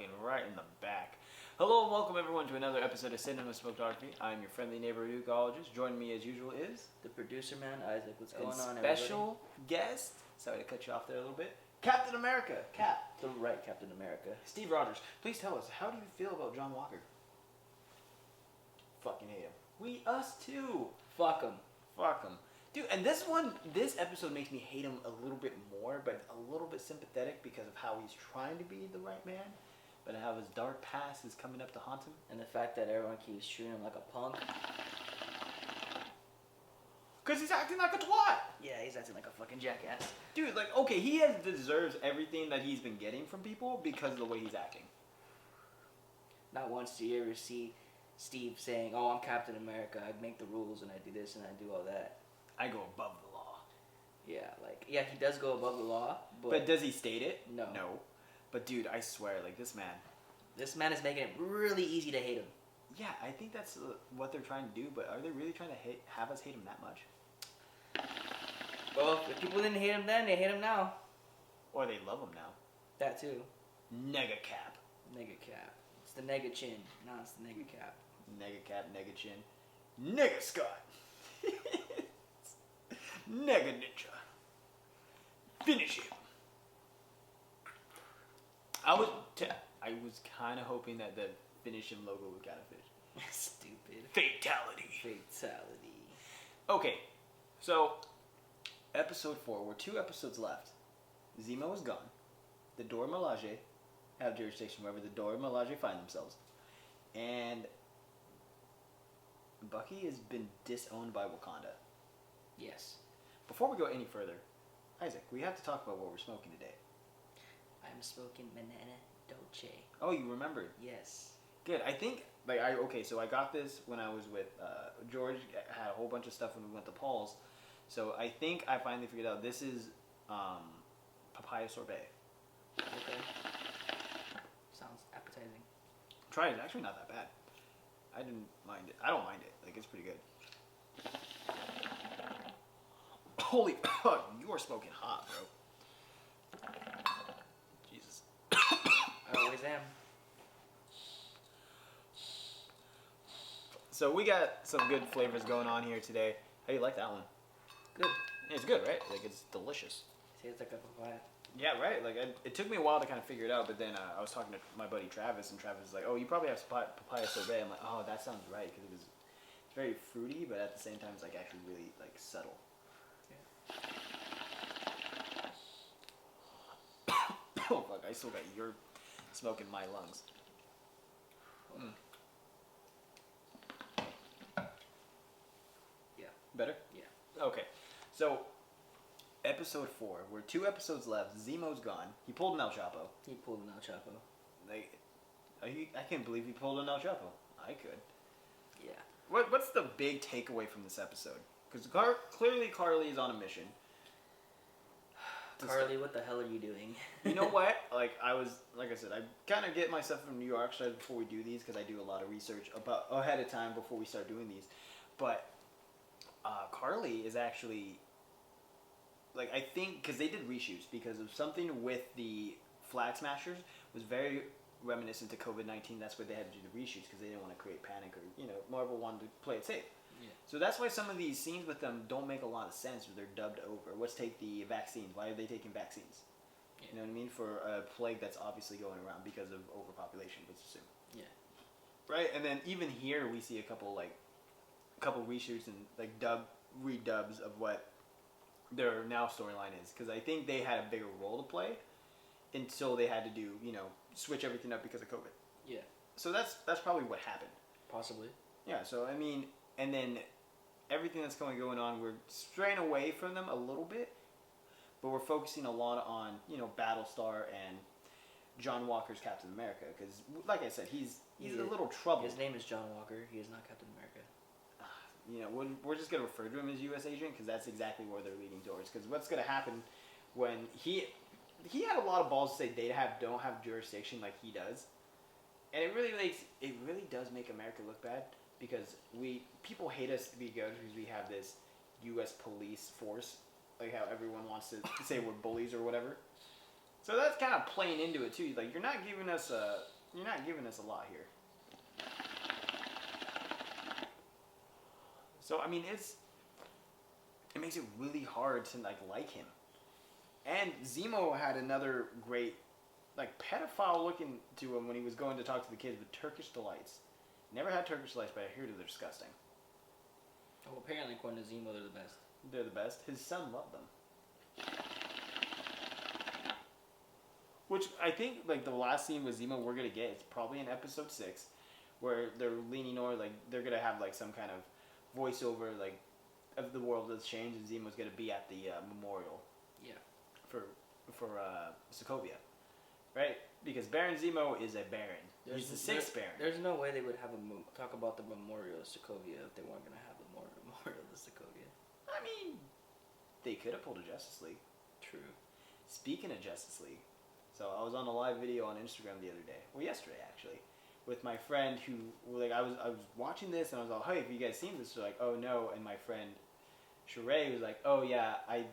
fucking right in the back. Hello and welcome everyone to another episode of Cinema Smokeography. I'm your friendly neighborhood ecologist. Joining me as usual is... the producer man, Isaac. What's going on, special everybody? guest, sorry to cut you off there a little bit, Captain America. Cap. The right Captain America. Steve Rogers, please tell us, how do you feel about John Walker? Fucking hate him. Us too. Fuck him. Fuck him. Dude, and this episode makes me hate him a little bit more, but a little bit sympathetic because of how he's trying to be the right man, but how his dark past is coming up to haunt him. And the fact that everyone keeps treating him like a punk. Because he's acting like a twat! Yeah, he's acting like a fucking jackass. Dude, like, okay, he deserves everything that he's been getting from people because of the way he's acting. Not once do you ever see Steve saying, "Oh, I'm Captain America, I make the rules and I do this and I do all that." I go above the law. Yeah, he does go above the law, But does he state it? No. No. But dude, I swear, like, this man is making it really easy to hate him. Yeah, I think that's what they're trying to do, but are they really trying to have us hate him that much? Well, if people didn't hate him then, they hate him now. Or they love him now. That too. Nega cap. Nega cap. It's the nega chin. No, it's the nega cap. Nega cap, nega chin. Nega Scott. Nega ninja. Finish him. I was kind of hoping that the finish him logo would kind of finish. Stupid. Fatality. Fatality. Okay, so episode 4. We're 2 episodes left. Zemo is gone. The Dora Milaje have jurisdiction wherever the Dora Milaje find themselves, and Bucky has been disowned by Wakanda. Yes. Before we go any further, Isaac, we have to talk about what we're smoking today. I'm smoking banana dolce. Oh, you remembered? Yes. Good. I think, so I got this when I was with, George had a whole bunch of stuff when we went to Paul's. So I think I finally figured out this is papaya sorbet. Okay. Sounds appetizing. Try it. It's actually not that bad. I didn't mind it. I don't mind it. Like, it's pretty good. Holy fuck, you are smoking hot, bro. Jesus. I always am. So we got some good flavors going on here today. How do you like that one? Good. It's good, right? Like, it's delicious. Tastes like a papaya. Yeah, right. Like, it took me a while to kind of figure it out, but then I was talking to my buddy Travis, and Travis was like, "Oh, you probably have papaya sorbet." I'm like, "Oh, that sounds right," because it's very fruity, but at the same time, it's like actually really like subtle. Yeah. Oh fuck! I still got your smoke in my lungs. Mm. Yeah. Better? Yeah. Okay. So, episode 4. We're 2 episodes left. Zemo's gone. He pulled an El Chapo. He pulled an El Chapo. Like, I can't believe he pulled an El Chapo. I could. Yeah. What's the big takeaway from this episode? Because clearly Carly is on a mission. Carly, what the hell are you doing? You know what? Like I said, I kind of get my stuff from New York started before we do these because I do a lot of research ahead of time before we start doing these. But Carly is actually, like, I think because they did reshoots because of something with the Flag Smashers was very reminiscent to COVID-19. That's why they had to do the reshoots because they didn't want to create panic or Marvel wanted to play it safe. Yeah. So that's why some of these scenes with them don't make a lot of sense or they're dubbed over. Let's take the vaccines. Why are they taking vaccines? Yeah. You know what I mean? For a plague that's obviously going around because of overpopulation, let's assume. Yeah. Right? And then even here we see a couple reshoots and like redubs of what their now storyline is. Because I think they had a bigger role to play until they had to do, switch everything up because of COVID. Yeah. So that's probably what happened. Possibly. Yeah, so I mean, and then everything that's going on, we're straying away from them a little bit, but we're focusing a lot on, Battlestar and John Walker's Captain America, because, like I said, he's a little trouble. His name is John Walker. He is not Captain America. We're just going to refer to him as U.S. agent, because that's exactly where they're leading towards, because what's going to happen when he had a lot of balls to say they don't have jurisdiction like he does, and it really does make America look bad. Because people hate us because we have this U.S. police force, like how everyone wants to say we're bullies or whatever. So that's kind of playing into it too. Like you're not giving us a lot here. So I mean, it makes it really hard to like him. And Zemo had another great pedophile looking to him when he was going to talk to the kids with Turkish delights. Never had Turkish delights, but I hear they're disgusting. Oh, apparently according to Zemo, they're the best. They're the best. His son loved them. Which I think the last scene with Zemo we're gonna get is probably in episode 6, where they're leaning over they're gonna have some kind of voiceover of the world that's changed, and Zemo's gonna be at the memorial. Yeah. For Sokovia, right? Because Baron Zemo is a Baron. He's the 6th Baron. There's no way they would have talk about the memorial of Sokovia if they weren't gonna have the memorial of Sokovia. I mean, they could have pulled a Justice League. True. Speaking of Justice League, so I was on a live video on Instagram the other day, well yesterday actually, with my friend who I was watching this and I was all, hey, have you guys seen this? They're like, oh no, and my friend Sheree was like, oh yeah, I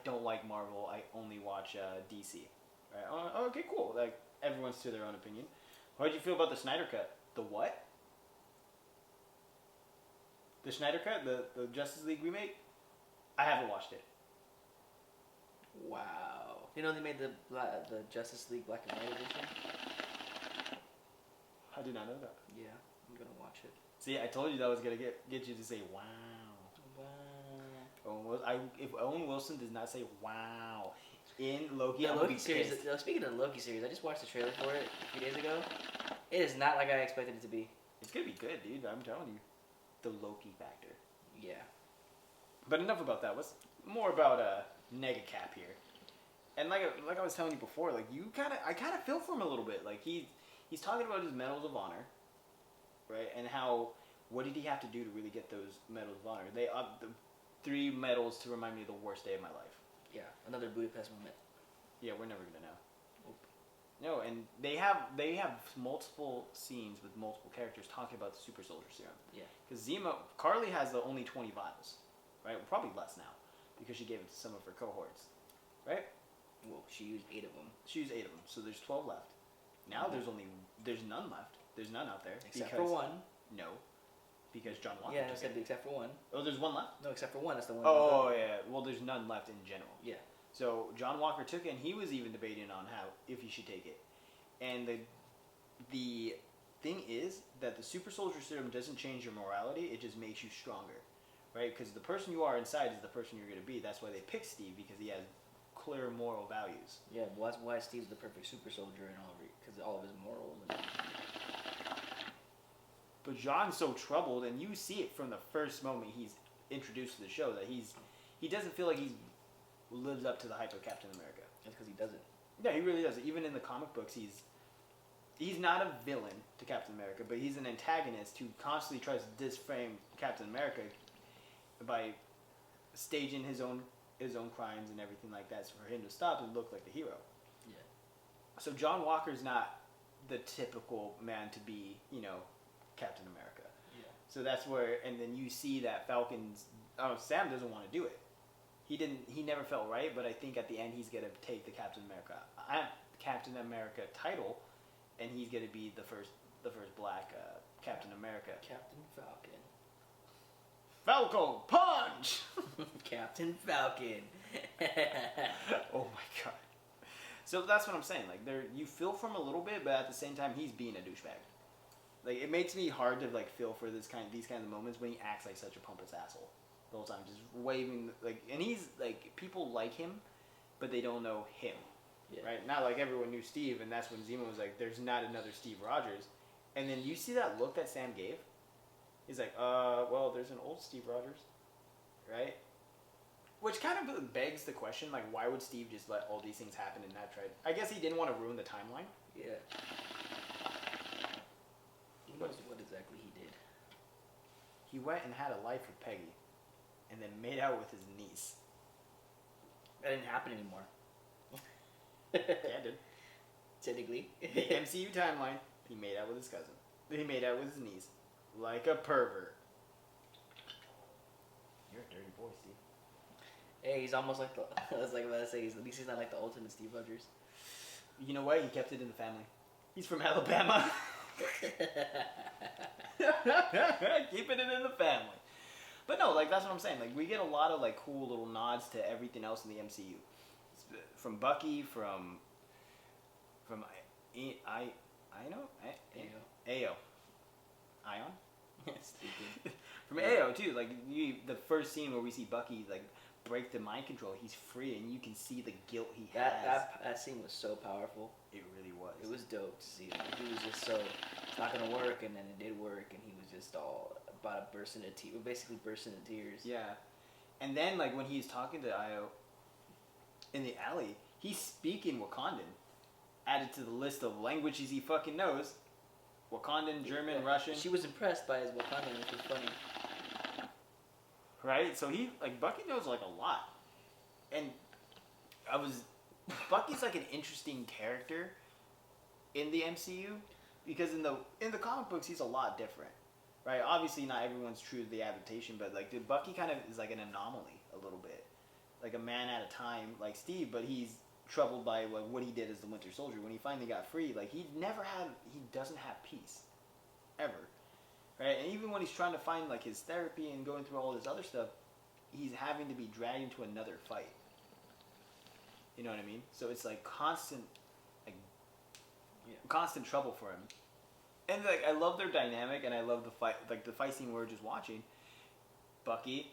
don't like Marvel, I only watch DC. Right? Oh, okay, cool. Everyone's to their own opinion. How did you feel about the Snyder Cut? The what? The Snyder Cut? The Justice League remake? I haven't watched it. Wow. You know they made the Justice League Black and White edition? I did not know that. Yeah, I'm gonna watch it. See, I told you that was gonna get you to say wow. If Owen Wilson does not say wow in Loki, the I'm Loki series. pissed. Speaking of the Loki series, I just watched the trailer for it a few days ago. It is not like I expected it to be. It's gonna be good, dude. I'm telling you, the Loki factor. Yeah. But enough about that. What's more about Negacap here? And like I was telling you before, I kind of feel for him a little bit. He's talking about his medals of honor, right? And what did he have to do to really get those medals of honor? They the 3 medals to remind me of the worst day of my life. Yeah, another Budapest moment. Yeah, we're never gonna know. Nope. No, and they have multiple scenes with multiple characters talking about the super soldier serum. Yeah. Because Carly has the only 20 vials, right? Well, probably less now, because she gave it to some of her cohorts, right? Well, she used 8 of them. She used 8 of them, so there's 12 left. Now there's none left. There's none out there. Except for one. No, because John Walker. Yeah, I said except for one. Oh, there's one left. No, except for one. That's the one. Oh yeah. Well, there's none left in general. Yeah. So John Walker took it, and he was even debating on if he should take it. And the thing is that the super soldier serum doesn't change your morality; it just makes you stronger, right? Because the person you are inside is the person you're going to be. That's why they picked Steve, because he has clear moral values. Yeah, well, that's why Steve's the perfect super soldier and because all of his morals. But John's so troubled, and you see it from the first moment he's introduced to the show that he doesn't feel like he lives up to the hype of Captain America. That's because he doesn't. Yeah, he really doesn't. Even in the comic books, he's not a villain to Captain America, but he's an antagonist who constantly tries to disframe Captain America by staging his own crimes and everything like that, so for him to stop and look like the hero. Yeah. So John Walker's not the typical man to be, Captain America. Yeah. So that's where, and then you see that Sam doesn't want to do it. He never felt right, but I think at the end he's gonna take the Captain America title, and he's gonna be the first black Captain America. Captain Falcon. Falcon punch. Captain Falcon. Oh my god. So that's what I'm saying. You feel for him a little bit, but at the same time, he's being a douchebag. It makes me hard to feel for these kinds of moments when he acts like such a pompous asshole the whole time, just waving and he's people like him, but they don't know him. Yeah. Right? Not like everyone knew Steve, and that's when Zemo was like, "There's not another Steve Rogers," and then you see that look that Sam gave. He's like, well, there's an old Steve Rogers, right? Which kind of begs the question, why would Steve just let all these things happen and not try? I guess he didn't want to ruin the timeline. Yeah. Who knows what exactly he did? He went and had a life with Peggy, and then made out with his niece. That didn't happen anymore. Yeah, it did. Technically. The MCU timeline, he made out with his cousin. He made out with his niece. Like a pervert. You're a dirty boy, Steve. Hey, he's almost like the. I was like about to say, at least he's not like the ultimate Steve Rogers. You know what? He kept it in the family. He's from Alabama. Keeping it in the family. But no, like that's what I'm saying. Like we get a lot of like cool little nods to everything else in the MCU. From Bucky, from Ayo. Ion? Stupid. From Ayo too, like the first scene where we see Bucky like break the mind control, he's free and you can see the guilt he has. That scene was so powerful. It really was. It was dope to see him. He was just so it's not gonna work, and then it did work, and he was just all about to burst into tears. Basically, burst into tears. Yeah, and then like when he's talking to Ayo in the alley, he's speaking Wakandan, added to the list of languages he fucking knows. Wakandan, German, Russian. She was impressed by his Wakandan, which was funny. Right? So he, like, Bucky knows, like, a lot. And Bucky's, like, an interesting character in the MCU. Because in the comic books, he's a lot different. Right? Obviously, not everyone's true to the adaptation, but, like, Bucky kind of is, like, an anomaly a little bit. Like, a man at a time, like Steve, but he's troubled by like what he did as the Winter Soldier. When he finally got free, like he doesn't have peace ever, right? And even when he's trying to find like his therapy and going through all this other stuff, he's having to be dragged into another fight. You know what I mean? So it's like constant trouble for him. And like I love their dynamic, and I love the fight, like the fight scene we're just watching. Bucky,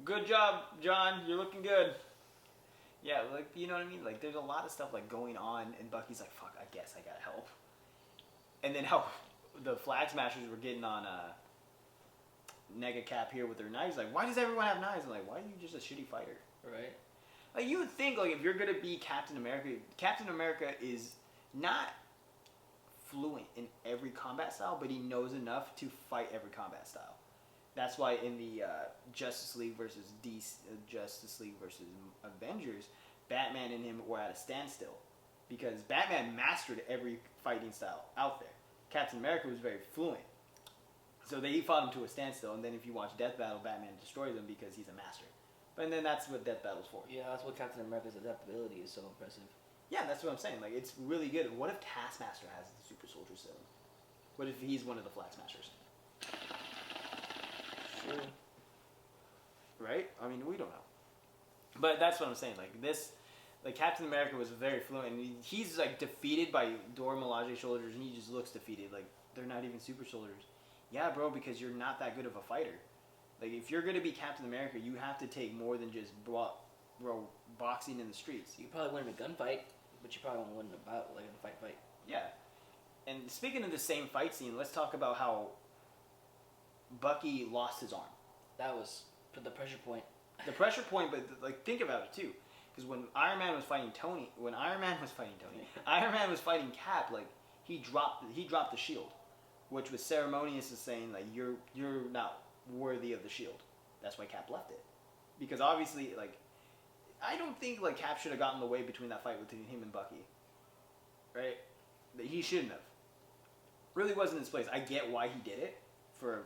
good job, John. You're looking good. Yeah, like, you know what I mean? Like, there's a lot of stuff, like, going on, and Bucky's like, fuck, I guess I gotta help. And then how the Flag Smashers were getting on Nega Cap here with their knives. Like, why does everyone have knives? I'm like, why are you just a shitty fighter? Right. Like, you would think, like, if you're gonna be Captain America is not fluent in every combat style, but he knows enough to fight every combat style. That's why in the Justice League versus Avengers, Batman and him were at a standstill because Batman mastered every fighting style out there. Captain America was very fluent, so he fought him to a standstill. And then if you watch Death Battle, Batman destroys him because he's a master. But then that's what Death Battle's for. Yeah, that's what Captain America's adaptability is so impressive. Yeah, that's what I'm saying. Like it's really good. What if Taskmaster has the Super Soldier Serum? What if he's one of the Flag Smashers? Sure. Right? I mean, we don't know. But that's what I'm saying. Like this, like Captain America was very fluent, and he's like defeated by Dora Milaje's soldiers, and he just looks defeated. Like they're not even super soldiers. Yeah, bro, because you're not that good of a fighter. Like if you're gonna be Captain America, you have to take more than just boxing in the streets. You probably win in a gunfight, but you probably won't win in a battle, like in a fight. Yeah. And speaking of the same fight scene, let's talk about how Bucky lost his arm. That was the pressure point. The pressure point, but like think about it too, because when Iron Man was fighting Cap, like he dropped the shield, which was ceremonious as saying like you're not worthy of the shield. That's why Cap left it, because obviously like I don't think like Cap should have gotten in the way between that fight between him and Bucky, right? He shouldn't have. Really wasn't his place. I get why he did it for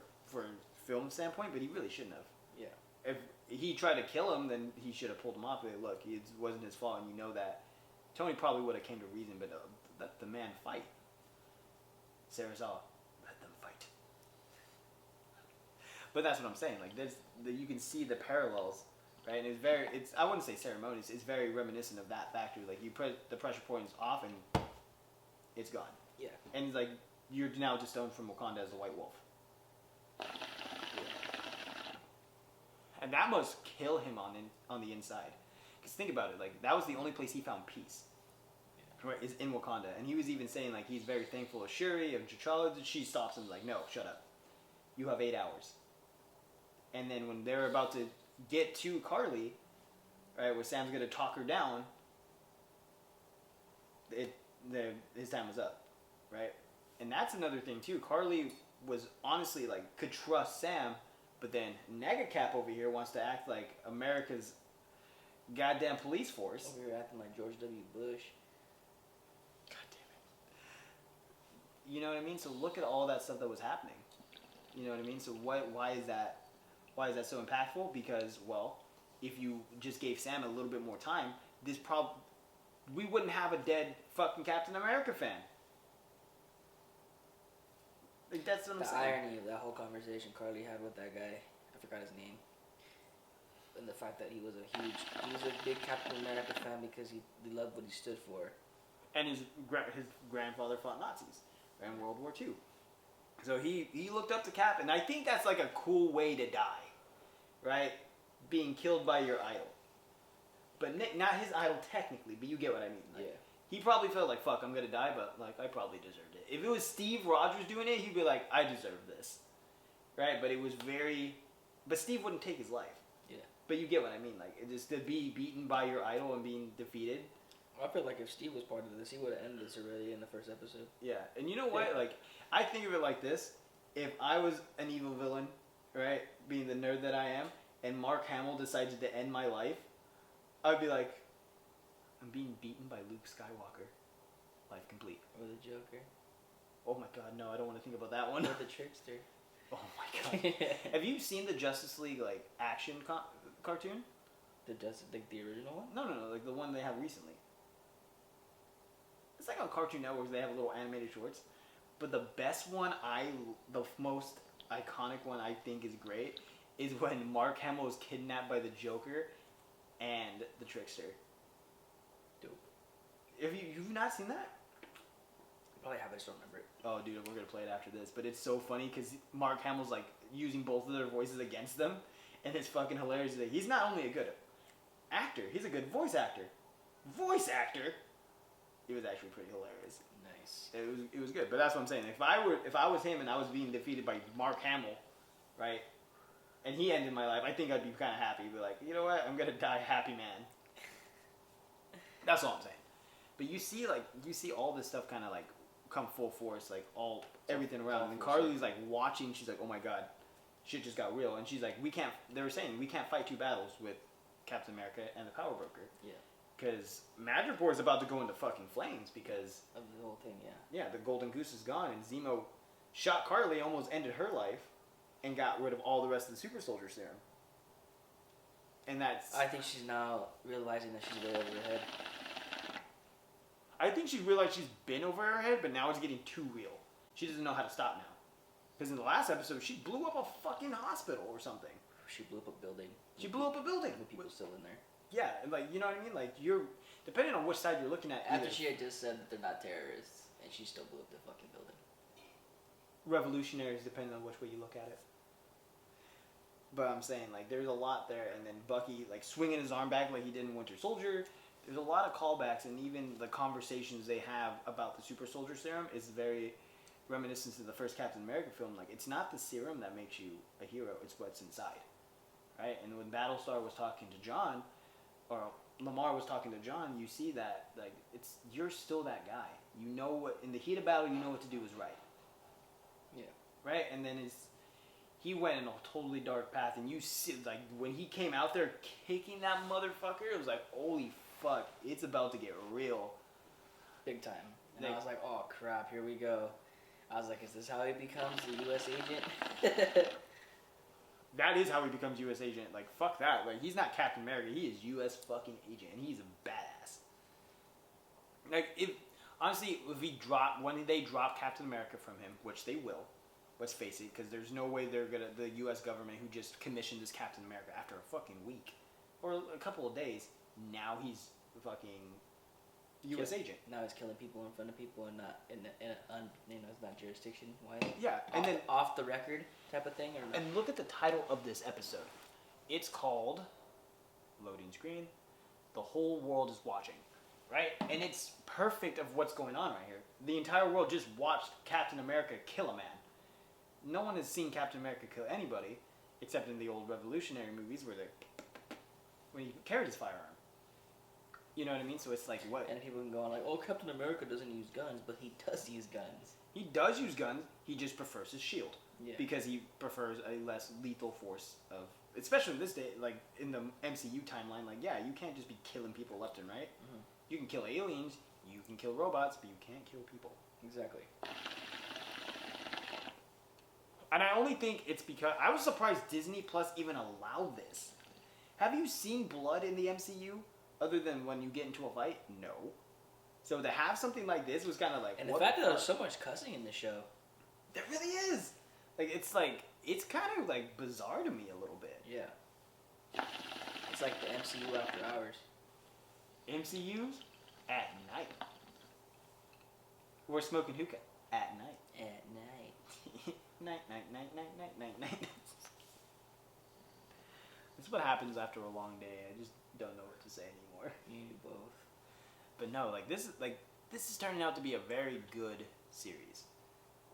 film standpoint, but he really shouldn't have. Yeah. If he tried to kill him, then he should have pulled him off. But look, it wasn't his fault, and you know that. Tony probably would have came to reason, but let the man fight. Sarah's all, let them fight. But that's what I'm saying. Like you can see the parallels, right? And it's I wouldn't say ceremonious. It's very reminiscent of that factory. Like you put the pressure points off, and it's gone. Yeah. And it's like you're now just owned from Wakanda as a White Wolf. And that must kill him on the inside. Because think about it, like that was the only place he found peace. Yeah. Right, is in Wakanda. And he was even saying like he's very thankful of Shuri, of T'Challa. She stops him like, no, shut up. You have 8 hours. And then when they're about to get to Carly, right, where Sam's gonna talk her down, his time was up, right? And that's another thing too. Carly was honestly like could trust Sam, but then Nega Cap over here wants to act like America's goddamn police force. Over here acting like George W. Bush. God damn it. You know what I mean? So look at all that stuff that was happening. You know what I mean? So why is that so impactful? Because well, if you just gave Sam a little bit more time, we wouldn't have a dead fucking Captain America fan. Like, that's what I'm saying. The irony of that whole conversation Carly had with that guy, I forgot his name, and the fact that he was a big Captain America fan because he loved what he stood for. And his grandfather fought Nazis in World War II. So he looked up to Cap, and I think that's like a cool way to die, right? Being killed by your idol. But not his idol technically, but you get what I mean. Like, yeah. He probably felt like, fuck, I'm going to die, but like I probably deserved it. If it was Steve Rogers doing it, he'd be like, I deserve this. Right? But it was but Steve wouldn't take his life. Yeah. But you get what I mean. Like, just to be beaten by your idol and being defeated. I feel like if Steve was part of this, he would have ended this already in the first episode. Yeah. And you know what? Yeah. Like, I think of it like this. If I was an evil villain, right, being the nerd that I am, and Mark Hamill decided to end my life, I'd be like, I'm being beaten by Luke Skywalker. Life complete. Or the Joker. Oh my god, no, I don't want to think about that one. Or the Trickster. Oh my god. Have you seen the Justice League, like, action cartoon? The original one? No, like the one they have recently. It's like on Cartoon Network, they have little animated shorts. But the best one, the most iconic one I think is great, is when Mark Hamill is kidnapped by the Joker and the Trickster. Dope. Have you've not seen that? I probably have, I just don't remember it. Oh, dude, we're gonna play it after this. But it's so funny because Mark Hamill's like using both of their voices against them, and it's fucking hilarious. He's not only a good actor, he's a good voice actor. Voice actor. It was actually pretty hilarious. Nice. It was good, but that's what I'm saying. If I was him and I was being defeated by Mark Hamill, right, and he ended my life, I think I'd be kind of happy. Be like, you know what, I'm gonna die happy, man. That's all I'm saying. But you see all this stuff kind of like come full force, like everything around. And Carly's like watching. She's like, oh my god, shit just got real. And she's like, they were saying we can't fight two battles with Captain America and the Power Broker. Yeah. Because Madripoor is about to go into fucking flames because of the whole thing, yeah. Yeah, the Golden Goose is gone, and Zemo shot Carly, almost ended her life, and got rid of all the rest of the Super Soldier Serum. And I think she's now realizing that she's way over her head. I think she realized she's been over her head, but now it's getting too real. She doesn't know how to stop now. Because in the last episode, she blew up a fucking hospital or something. She blew up a building. With people still in there. Yeah, like, you know what I mean? Like, depending on which side you're looking at. After she had just said that they're not terrorists, and she still blew up the fucking building. Revolutionaries, depending on which way you look at it. But I'm saying, like, there's a lot there, and then Bucky, like, swinging his arm back like he did in Winter Soldier. There's a lot of callbacks, and even the conversations they have about the Super Soldier Serum is very reminiscent to the first Captain America film. Like, it's not the serum that makes you a hero, it's what's inside. Right? And when Battlestar was talking to John, or Lamar was talking to John, you see that, like, you're still that guy. You know what, in the heat of battle, you know what to do is right. Yeah. Right? And then he went in a totally dark path, and you see, like, when he came out there kicking that motherfucker, it was like, holy fuck, it's about to get real. Big time. And I was like, oh crap, here we go. I was like, is this how he becomes the U.S. agent? That is how he becomes U.S. agent. Like, fuck that. Like, he's not Captain America. He is U.S. fucking agent, and he's a badass. Like, if when they drop Captain America from him, which they will, let's face it, because there's no way the U.S. government who just commissioned this Captain America after a fucking week or a couple of days, now he's fucking U.S. agent. Now he's killing people in front of people and not it's not jurisdiction wise. Yeah, and then off the record type of thing. Or and look at the title of this episode. It's called loading screen. The whole world is watching, right? And it's perfect of what's going on right here. The entire world just watched Captain America kill a man. No one has seen Captain America kill anybody except in the old Revolutionary movies when he carried his firearm. You know what I mean? So it's like, what? And people can go on like, oh, Captain America doesn't use guns, but he does use guns. He does use guns. He just prefers his shield. Yeah. Because he prefers a less lethal force of, especially in this day, like in the MCU timeline, like, yeah, you can't just be killing people left and right. Mm-hmm. You can kill aliens, you can kill robots, but you can't kill people. Exactly. And I only think it's because, I was surprised Disney Plus even allowed this. Have you seen blood in the MCU other than when you get into a fight? No. So to have something like this was kind of like, And the fact that there's so much cussing in the show. There really is. It's kind of like bizarre to me a little bit. Yeah. It's like the MCU after hours. MCU's at night. We're smoking hookah at night. At night. Night. That's what happens after a long day. I just don't know what to say anymore. You both. But no, this is turning out to be a very good series,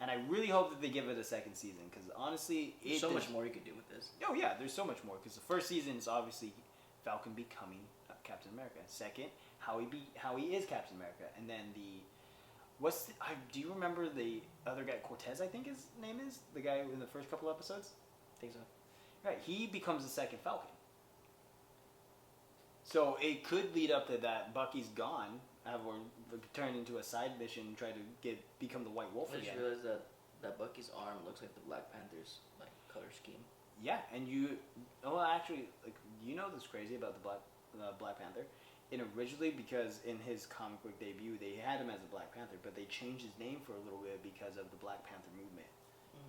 and I really hope that they give it a second season because honestly, there's so much more you could do with this. Oh yeah, there's so much more because the first season is obviously Falcon becoming Captain America. Second, how he is Captain America, and then do you remember the other guy, Cortez? I think his name is the guy in the first couple episodes. I think so. Right, he becomes the second Falcon. So it could lead up to that Bucky's gone, or turn into a side mission and try to become the White Wolf I again. just realized that Bucky's arm looks like the Black Panther's color scheme. Yeah, and actually, you know what's crazy about the Black Panther? Originally, because in his comic book debut, they had him as a Black Panther, but they changed his name for a little bit because of the Black Panther movement,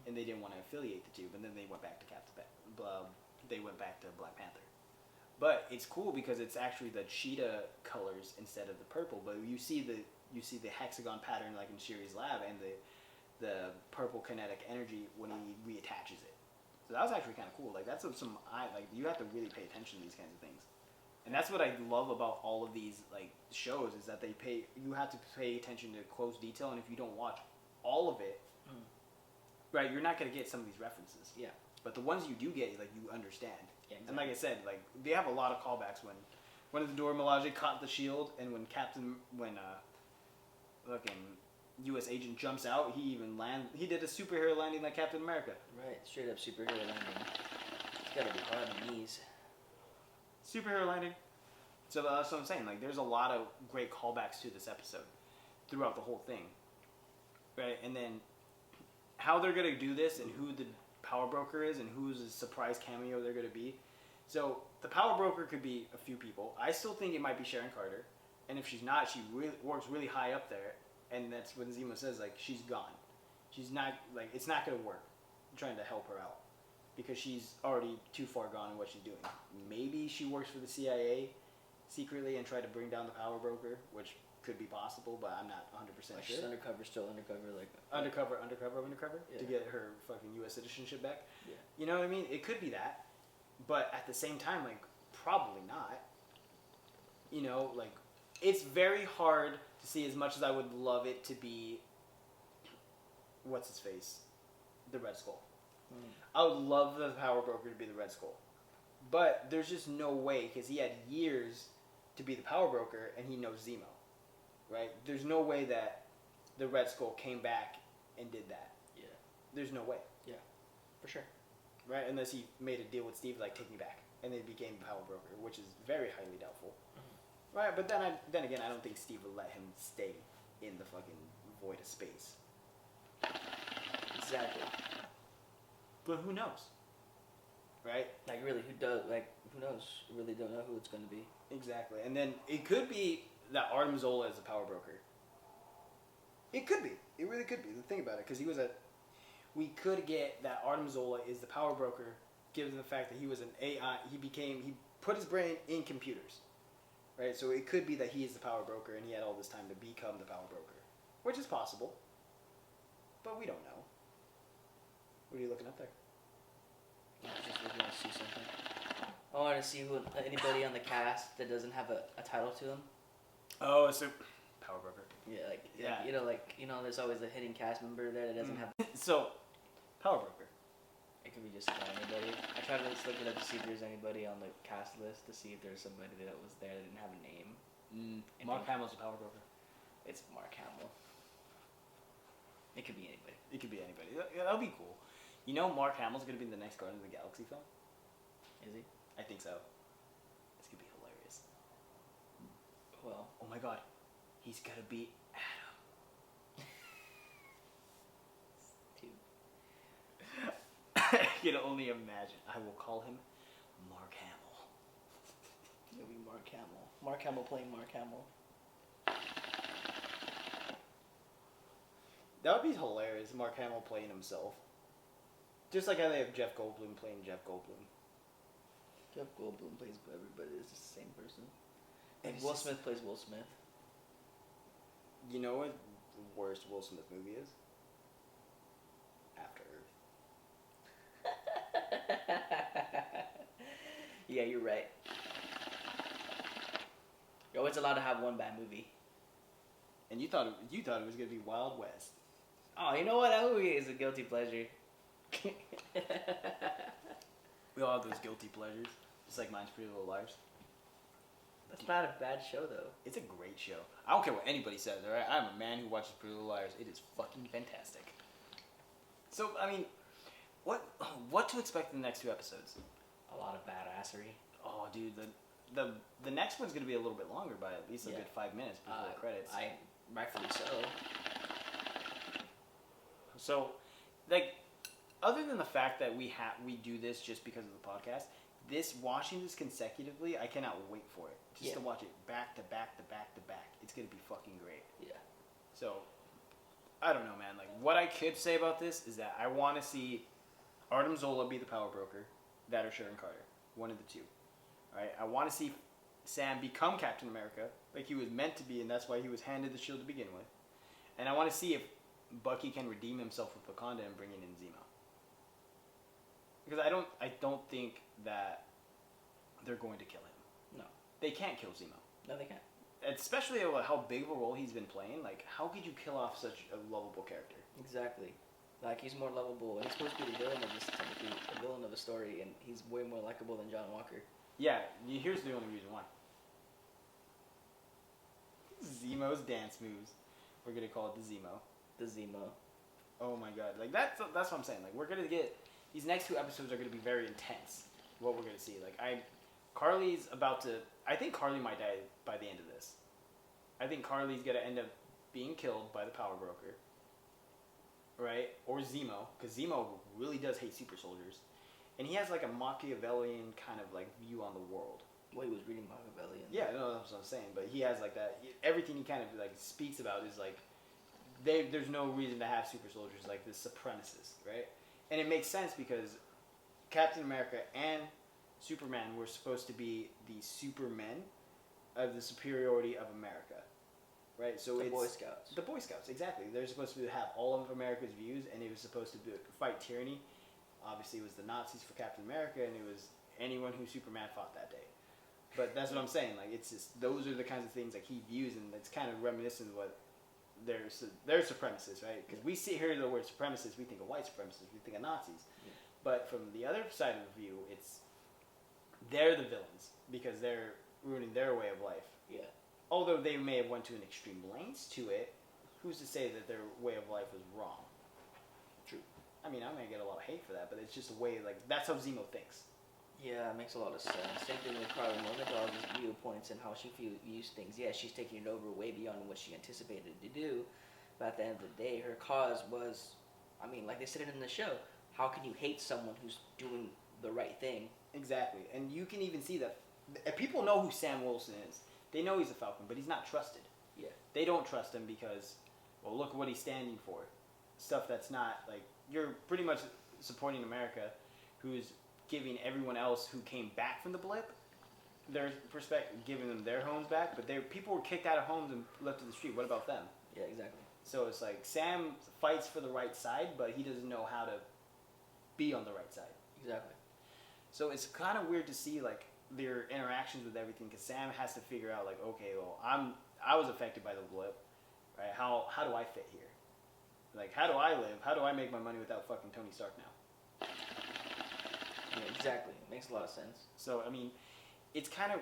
and they didn't want to affiliate the two. But then they went back to Black Panther. But it's cool because it's actually the cheetah colors instead of the purple. But you see the hexagon pattern like in Shuri's lab, and the purple kinetic energy when he reattaches it. So that was actually kind of cool. That's you have to really pay attention to these kinds of things. And that's what I love about all of these shows is that you have to pay attention to close detail, and if you don't watch all of it, right, you're not going to get some of these references. Yeah. But the ones you do get, you understand. Yeah, exactly. And like I said, they have a lot of callbacks when the Dora Milaje caught the shield, and when U.S. agent jumps out, he did a superhero landing like Captain America. Right, straight up superhero landing. It's gotta be hard on the knees. Superhero landing. So that's what I'm saying. There's a lot of great callbacks to this episode throughout the whole thing, right? And then how they're gonna do this, and who the power broker is, and who's a surprise cameo they're gonna be. So the power broker could be a few people. I still think it might be Sharon Carter, and if she's not, she works really high up there, and that's when Zemo says she's gone. She's not it's not gonna work. I'm trying to help her out. Because she's already too far gone in what she's doing. Maybe she works for the CIA secretly and try to bring down the power broker, which could be possible, but I'm not 100% sure. She's still undercover, Undercover, yeah. to get her fucking U.S. citizenship back. Yeah. You know what I mean? It could be that, but at the same time, probably not. It's very hard to see as much as I would love it to be, what's his face? The Red Skull. I would love the power broker to be the Red Skull. But there's just no way, because he had years to be the power broker, and he knows Zemo. Right? There's no way that the Red Skull came back and did that. Yeah. There's no way. Yeah. For sure. Right? Unless he made a deal with Steve, take me back. And then became the power broker, which is very highly doubtful. Mm-hmm. Right? But then again, I don't think Steve would let him stay in the fucking void of space. Exactly. But who knows? Right? Really, who knows? Really don't know who it's going to be. Exactly. And then it could be that Artem Zola is the power broker. It could be. It really could be. Think about it, because we could get that Artem Zola is the power broker, given the fact that he was an AI. He put his brain in computers. Right? So it could be that he is the power broker, and he had all this time to become the power broker. Which is possible. But we don't know. What are you looking up there? I was just looking to see something. I want to see anybody on the cast that doesn't have a title to them. Oh, so power broker. Yeah, there's always a hidden cast member there that doesn't have. So, power broker. It could be just about anybody. I tried to just look it up to see if there's anybody on the cast list to see if there's somebody that was there that didn't have a name. Mark Hamill's a power broker. It's Mark Hamill. It could be anybody. It could be anybody. That'll be cool. Mark Hamill's going to be in the next Guardians of the Galaxy film? Is he? I think so. It's going to be hilarious. Well. Oh my god. He's going to be Adam. Dude. I can only imagine. I will call him Mark Hamill. It'll be Mark Hamill. Mark Hamill playing Mark Hamill. That would be hilarious. Mark Hamill playing himself. Just like how they have Jeff Goldblum playing Jeff Goldblum. Jeff Goldblum plays everybody. It's just the same person. And Will Smith plays Will Smith. You know what the worst Will Smith movie is? After Earth. Yeah, you're right. You're always allowed to have one bad movie. And you thought it was gonna be Wild West. Oh, you know what? That movie is a guilty pleasure. We all have those guilty pleasures. Just like mine's Pretty Little Liars. That's not a bad show, though. It's a great show. I don't care what anybody says, alright? I'm a man who watches Pretty Little Liars. It is fucking fantastic. So, I mean, what to expect in the next 2 episodes? A lot of badassery. Oh, dude, the next one's gonna be a little bit longer by at least a good 5 minutes before the credits. Rightfully so. So, like, other than the fact that we do this just because of the podcast, watching this consecutively, I cannot wait for it. Just to watch it back to back to back to back. It's gonna be fucking great. Yeah. So, I don't know, man. Like, what I could say about this is that I want to see Artem Zola be the power broker, that or Sharon Carter, one of the two. All right. I want to see Sam become Captain America, like he was meant to be, and that's why he was handed the shield to begin with. And I want to see if Bucky can redeem himself with Wakanda and bringing in Zemo. Because I don't think that they're going to kill him. No. They can't kill Zemo. No, they can't. Especially how big of a role he's been playing. Like, how could you kill off such a lovable character? Exactly. Like, he's more lovable, and he's supposed to be the villain of this, technically, the villain of the story, and he's way more likable than John Walker. Yeah, here's the only reason why. Zemo's dance moves. We're gonna call it the Zemo. The Zemo. Oh my god, like that's what I'm saying. Like, we're gonna get these next 2 episodes are gonna be very intense. What we're gonna see, like Carly's about to. I think Carly might die by the end of this. I think Carly's gonna end up being killed by the power broker. Right? Or Zemo, because Zemo really does hate super soldiers. And he has like a Machiavellian kind of like view on the world. Well, he was reading Machiavellian. Yeah, no, that's what I'm saying. But he has like that. Everything he kind of like speaks about is like, there's no reason to have super soldiers, like the supremacists, right? And it makes sense because Captain America and Superman were supposed to be the supermen of the superiority of America, right? So the it's Boy Scouts. The Boy Scouts, exactly. They're supposed to have all of America's views, and it was supposed to fight tyranny. Obviously, it was the Nazis for Captain America, and it was anyone who Superman fought that day. But that's what I'm saying. Like, it's just those are the kinds of things like he views, and it's kind of reminiscent of what they're supremacists, right? Because we hear the word supremacists, we think of white supremacists, we think of Nazis. Yeah. But from the other side of the view, they're the villains because they're ruining their way of life. Yeah. Although they may have went to an extreme lengths to it, who's to say that their way of life was wrong? True. I mean, I'm gonna get a lot of hate for that, but it's just a way, like, that's how Zemo thinks. Yeah, it makes a lot of sense. Same thing with Carly Monaghan's viewpoints and how she views things. Yeah, she's taking it over way beyond what she anticipated to do, but at the end of the day, her cause was, I mean, like they said it in the show, how can you hate someone who's doing the right thing? Exactly, and you can even see that people know who Sam Wilson is. They know he's a Falcon, but he's not trusted. Yeah. They don't trust him because, well, look what he's standing for. Stuff that's not, like, you're pretty much supporting America, who's giving everyone else who came back from the blip their perspective, giving them their homes back, but people were kicked out of homes and left to the street. What about them? Yeah, exactly. So it's like Sam fights for the right side, but he doesn't know how to be on the right side. Exactly. So it's kind of weird to see like their interactions with everything, because Sam has to figure out like, okay, well, I was affected by the blip, right? How do I fit here? Like, how do I live? How do I make my money without fucking Tony Stark now? Yeah, exactly. It makes a lot of sense. So, I mean, it's going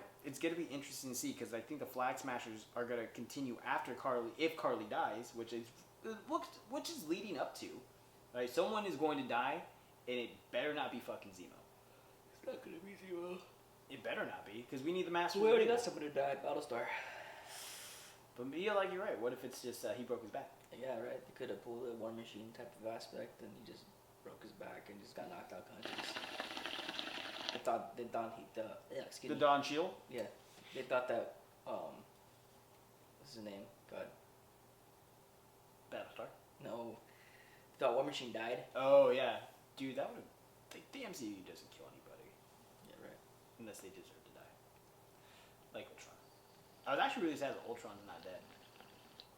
to be interesting to see, because I think the Flag Smashers are going to continue after Carly, if Carly dies, which is leading up to, right? Someone is going to die, and it better not be fucking Zemo. It's not going to be Zemo. It better not be, because we need the Master. We already got someone who died, Battlestar. But yeah, like you're right. What if it's just he broke his back? Yeah, right. They could have pulled a War Machine type of aspect, and he just broke his back and just got knocked out conscious. The Don Shield? Yeah. They thought that what's his name? God, Battlestar. no. They thought War Machine died. Oh yeah, dude, that would have. The MCU doesn't kill anybody Yeah, right. unless they deserve to die. Like Ultron. I was actually really sad that Ultron's not dead.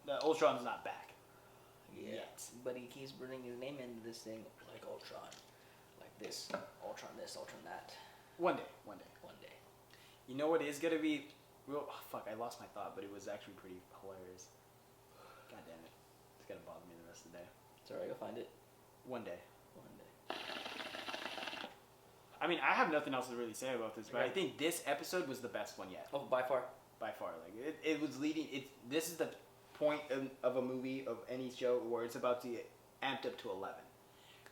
That Ultron's not back. Yeah. Yet. But he keeps bringing his name into this thing, like Ultron, like this, Ultron that. One day. One day. You know what is gonna be? Well, fuck, I lost my thought, but it was actually pretty hilarious. God damn it, it's gonna bother me the rest of the day. It's alright, you'll find it. One day. One day. I mean, I have nothing else to really say about this, but I Okay. think this episode was the best one yet. Oh, by far. By far. Like it was leading. This is the point of a movie, of any show, where it's about to get amped up to 11.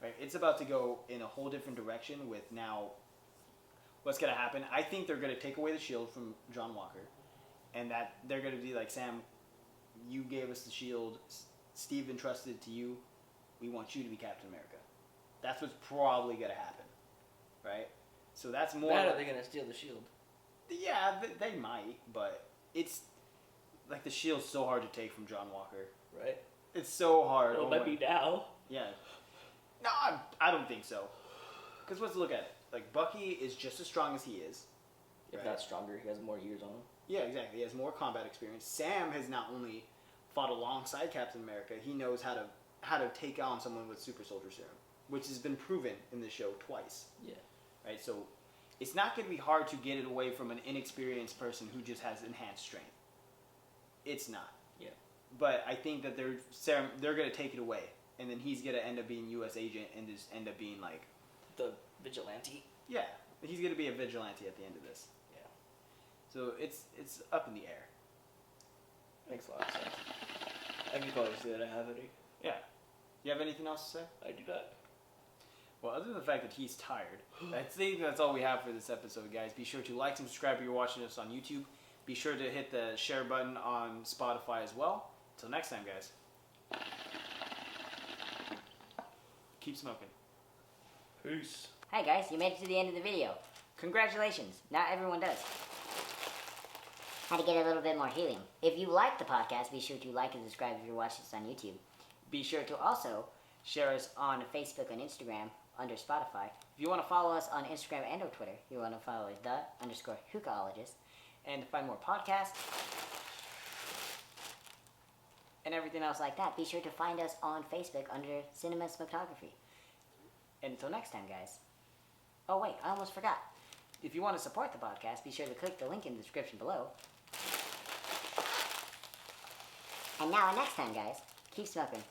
Right? It's about to go in a whole different direction with now. What's gonna happen? I think they're gonna take away the shield from John Walker, and that they're gonna be like, Sam, you gave us the shield. Steve entrusted it to you. We want you to be Captain America. That's what's probably gonna happen, right? So that's more. That or they're gonna steal the shield. Yeah, they might, but it's like the shield's so hard to take from John Walker. Right? It's so hard. Well, it might be now. Yeah. No, I don't think so. Because let's look at it. Like, Bucky is just as strong as he is. If Right. not stronger, he has more years on him. Yeah, exactly. He has more combat experience. Sam has not only fought alongside Captain America, he knows how to take on someone with super soldier serum, which has been proven in the show twice. Yeah. Right? So it's not going to be hard to get it away from an inexperienced person who just has enhanced strength. It's not. Yeah. But I think that they're going to take it away, and then he's going to end up being U.S. agent and just end up being like, The vigilante. yeah, he's going to be a vigilante at the end of this. Yeah. So it's up in the air. Makes a lot of sense. I can probably say that I have any. Yeah. You have anything else to say? I do not. Well, other than the fact that he's tired, I think that's all we have for this episode, guys. Be sure to like and subscribe if you're watching us on YouTube. Be sure to hit the share button on Spotify as well. Until next time, guys. Keep smoking. Peace. Hi guys, you made it to the end of the video. Congratulations. Not everyone does. Had to get a little bit more healing. If you like the podcast, be sure to like and subscribe if you're watching this on YouTube. Be sure to also share us on Facebook and Instagram under Spotify. If you want to follow us on Instagram and or Twitter, you want to follow _hookahologists. And to find more podcasts and everything else like that, be sure to find us on Facebook under Cinema Smokography. And until next time, guys. Oh wait, I almost forgot. If you want to support the podcast, be sure to click the link in the description below. And now, next time, guys, keep smoking.